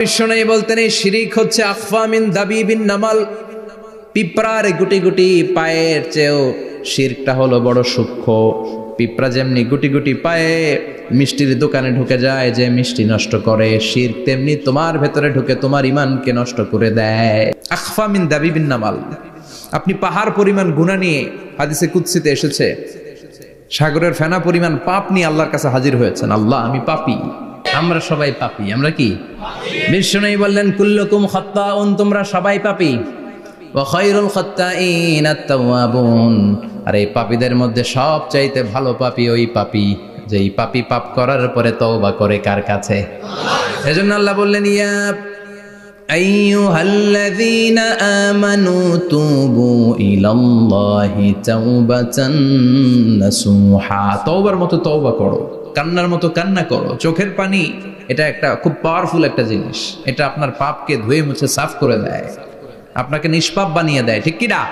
বিশ্বনবী বলতেন এই শিরিক হচ্ছে আখফা মিন দাবিবিন নামাল, পিঁপড়ার গুটি গুটি পায়ের চেয়েও শিরকটা হলো বড় সূক্ষ্ম। পিঁপড়া যেমনি গুটি গুটি পায়ে মিষ্টির দোকানে ঢুকে যায়, যে মিষ্টি নষ্ট করে, শিরক তেমনি তোমার ভেতরে ঢুকে তোমার ঈমানকে নষ্ট করে দেয়। আখফা মিন দাবিবিন নামাল। আপনি পাহাড় পরিমাণ গুনাহ নিয়ে, হাদিসে কুদসিতে এসেছে, সাগরের ফেনা পরিমাণ পাপ নিয়ে আল্লাহর কাছে হাজির হয়েছেন। আল্লাহ, আমি পাপী। আমরা সবাই পাপী। আমরা কি? বিশ্বনবী বললেন কুল্লুকুম খাত্তাউন, তোমরা সবাই পাপী। ওয়া খায়রুল খাত্তাইন আত-তাওয়াবুন, আর এই পাপীদের মধ্যে সবচাইতে ভালো পাপী ওই পাপী যেই পাপী পাপ করার পরে তওবা করে কার কাছে? এজন্য আল্লাহ বললেন ইয়া আইয়ুহাল্লাযীনা আমানু তুবু ইলাল্লাহি তাওবাতান নাসুহা। তওবার মতো তওবা করো, কান্নার মতো কান্না করো। চোখের পানি এটা একটা খুব পাওয়ারফুল একটা জিনিস। এটা আপনার পাপকে ধুয়ে মুছে সাফ করে দেয়, আপনাকে নিষ্পাপ বানিয়ে দেয়। ঠিক কি না?